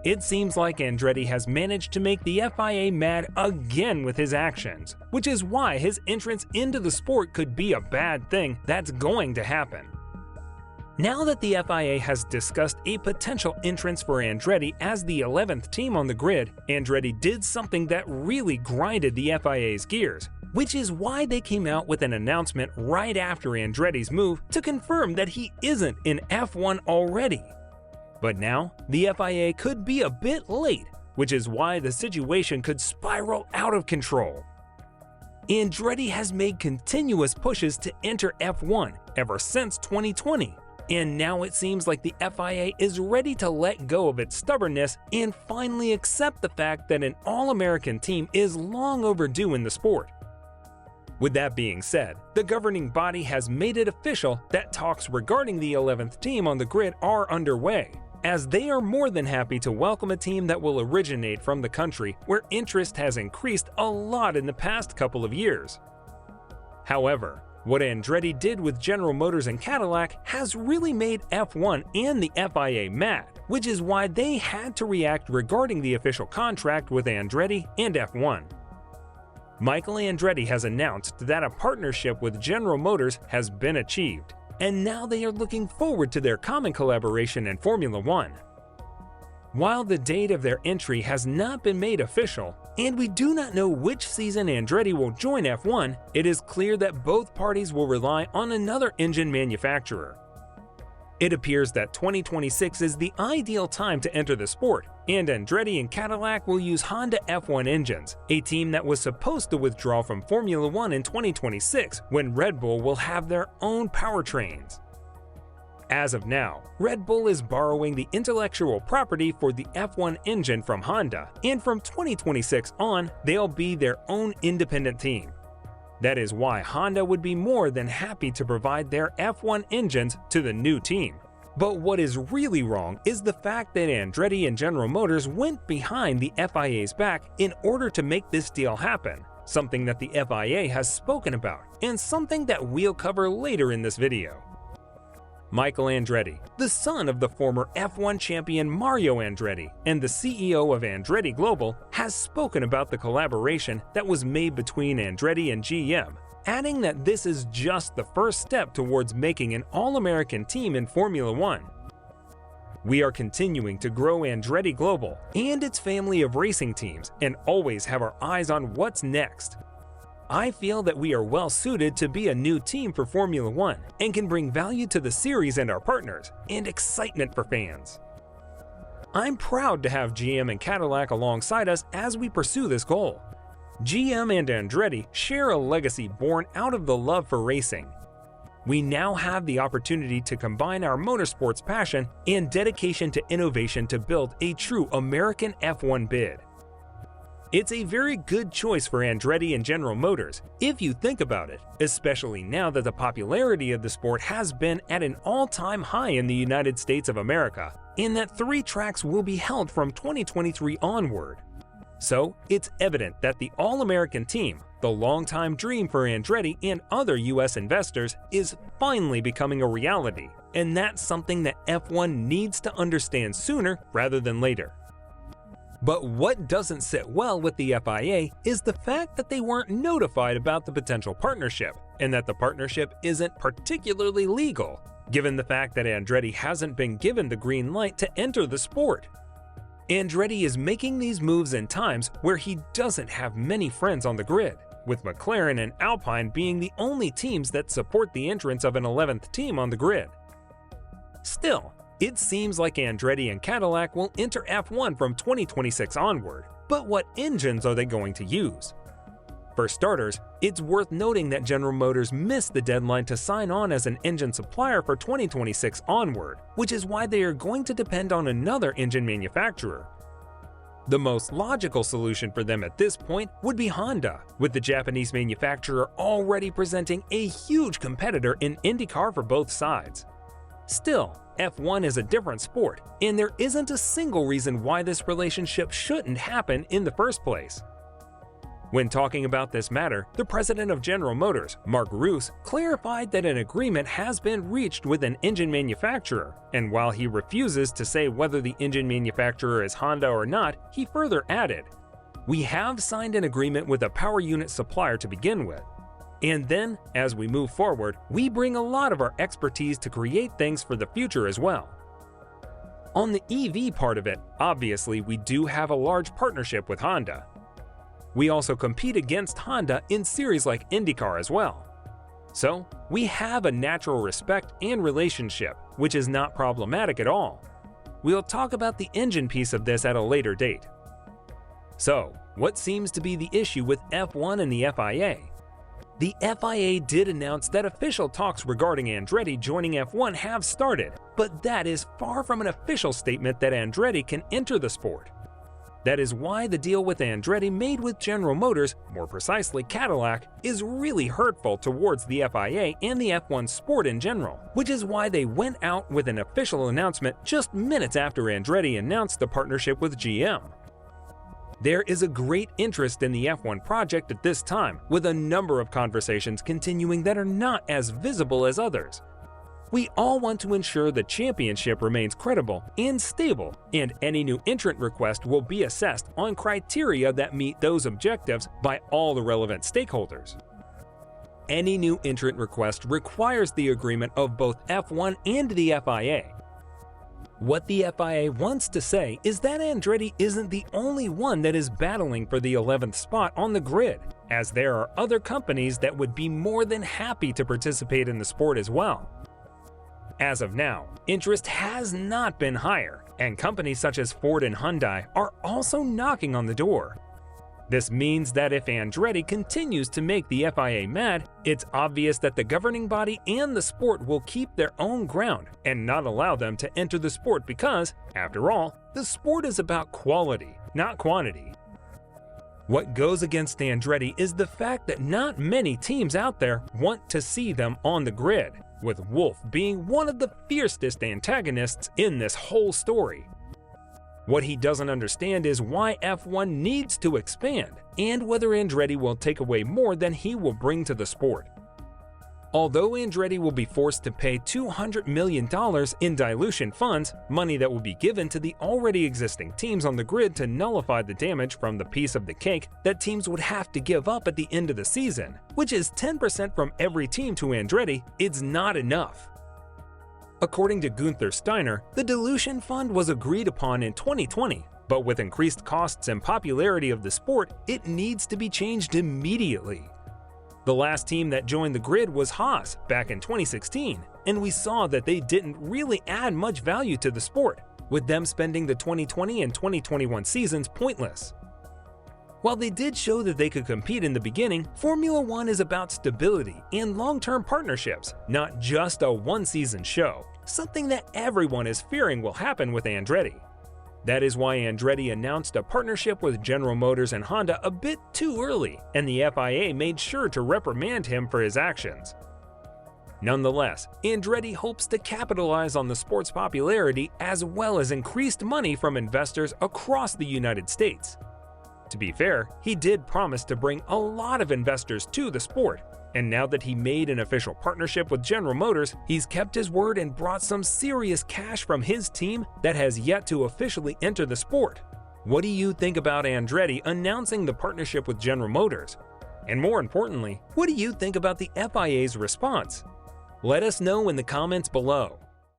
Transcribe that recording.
It seems like Andretti has managed to make the FIA mad again with his actions, which is why his entrance into the sport could be a bad thing that's going to happen. Now that the FIA has discussed a potential entrance for Andretti as the 11th team on the grid, Andretti did something that really grinded the FIA's gears, which is why they came out with an announcement right after Andretti's move to confirm that he isn't in F1 already. But now, the FIA could be a bit late, which is why the situation could spiral out of control. Andretti has made continuous pushes to enter F1 ever since 2020, and now it seems like the FIA is ready to let go of its stubbornness and finally accept the fact that an all-American team is long overdue in the sport. With that being said, the governing body has made it official that talks regarding the 11th team on the grid are underway, as they are more than happy to welcome a team that will originate from the country where interest has increased a lot in the past couple of years. However, what Andretti did with General Motors and Cadillac has really made F1 and the FIA mad, which is why they had to react regarding the official contract with Andretti and F1. Michael Andretti has announced that a partnership with General Motors has been achieved, and now they are looking forward to their common collaboration in Formula One. While the date of their entry has not been made official, and we do not know which season Andretti will join F1, it is clear that both parties will rely on another engine manufacturer. It appears that 2026 is the ideal time to enter the sport, and Andretti and Cadillac will use Honda F1 engines, a team that was supposed to withdraw from Formula One in 2026 when Red Bull will have their own powertrains. As of now, Red Bull is borrowing the intellectual property for the F1 engine from Honda, and from 2026 on, they'll be their own independent team. That is why Honda would be more than happy to provide their F1 engines to the new team. But what is really wrong is the fact that Andretti and General Motors went behind the FIA's back in order to make this deal happen, something that the FIA has spoken about, and something that we'll cover later in this video. Michael Andretti, the son of the former F1 champion Mario Andretti and the CEO of Andretti Global, has spoken about the collaboration that was made between Andretti and GM, adding that this is just the first step towards making an all-American team in Formula One. We are continuing to grow Andretti Global and its family of racing teams and always have our eyes on what's next. I feel that we are well suited to be a new team for Formula One and can bring value to the series and our partners, and excitement for fans. I'm proud to have GM and Cadillac alongside us as we pursue this goal. GM and Andretti share a legacy born out of the love for racing. We now have the opportunity to combine our motorsports passion and dedication to innovation to build a true American F1 bid. It's a very good choice for Andretti and General Motors, if you think about it, especially now that the popularity of the sport has been at an all-time high in the United States of America, and that 3 tracks will be held from 2023 onward. So, it's evident that the All-American team, the longtime dream for Andretti and other US investors, is finally becoming a reality, and that's something that F1 needs to understand sooner rather than later. But what doesn't sit well with the FIA is the fact that they weren't notified about the potential partnership, and that the partnership isn't particularly legal, given the fact that Andretti hasn't been given the green light to enter the sport. Andretti is making these moves in times where he doesn't have many friends on the grid, with McLaren and Alpine being the only teams that support the entrance of an 11th team on the grid. Still, it seems like Andretti and Cadillac will enter F1 from 2026 onward, but what engines are they going to use? For starters, it's worth noting that General Motors missed the deadline to sign on as an engine supplier for 2026 onward, which is why they are going to depend on another engine manufacturer. The most logical solution for them at this point would be Honda, with the Japanese manufacturer already presenting a huge competitor in IndyCar for both sides. Still, F1 is a different sport, and there isn't a single reason why this relationship shouldn't happen in the first place. When talking about this matter, the president of General Motors, Mark Roos, clarified that an agreement has been reached with an engine manufacturer, and while he refuses to say whether the engine manufacturer is Honda or not, he further added, "We have signed an agreement with a power unit supplier to begin with. And then, as we move forward, we bring a lot of our expertise to create things for the future as well." On the EV part of it, obviously we do have a large partnership with Honda. We also compete against Honda in series like IndyCar as well. So, we have a natural respect and relationship, which is not problematic at all. We'll talk about the engine piece of this at a later date. So, what seems to be the issue with F1 and the FIA? The FIA did announce that official talks regarding Andretti joining F1 have started, but that is far from an official statement that Andretti can enter the sport. That is why the deal with Andretti made with General Motors, more precisely Cadillac, is really hurtful towards the FIA and the F1 sport in general, which is why they went out with an official announcement just minutes after Andretti announced the partnership with GM. There is a great interest in the F1 project at this time, with a number of conversations continuing that are not as visible as others. We all want to ensure the championship remains credible and stable, and any new entrant request will be assessed on criteria that meet those objectives by all the relevant stakeholders. Any new entrant request requires the agreement of both F1 and the FIA. What the FIA wants to say is that Andretti isn't the only one that is battling for the 11th spot on the grid, as there are other companies that would be more than happy to participate in the sport as well. As of now, interest has not been higher, and companies such as Ford and Hyundai are also knocking on the door. This means that if Andretti continues to make the FIA mad, it's obvious that the governing body and the sport will keep their own ground and not allow them to enter the sport because, after all, the sport is about quality, not quantity. What goes against Andretti is the fact that not many teams out there want to see them on the grid, with Wolff being one of the fiercest antagonists in this whole story. What he doesn't understand is why F1 needs to expand, and whether Andretti will take away more than he will bring to the sport. Although Andretti will be forced to pay $200 million in dilution funds, money that will be given to the already existing teams on the grid to nullify the damage from the piece of the cake that teams would have to give up at the end of the season, which is 10% from every team to Andretti, it's not enough. According to Gunther Steiner, the dilution fund was agreed upon in 2020, but with increased costs and popularity of the sport, it needs to be changed immediately. The last team that joined the grid was Haas back in 2016, and we saw that they didn't really add much value to the sport, with them spending the 2020 and 2021 seasons pointless. While they did show that they could compete in the beginning, Formula One is about stability and long-term partnerships, not just a one-season show, something that everyone is fearing will happen with Andretti. That is why Andretti announced a partnership with General Motors and Honda a bit too early, and the FIA made sure to reprimand him for his actions. Nonetheless, Andretti hopes to capitalize on the sport's popularity as well as increased money from investors across the United States. To be fair, he did promise to bring a lot of investors to the sport, and now that he made an official partnership with General Motors, he's kept his word and brought some serious cash from his team that has yet to officially enter the sport. What do you think about Andretti announcing the partnership with General Motors? And more importantly, what do you think about the FIA's response? Let us know in the comments below.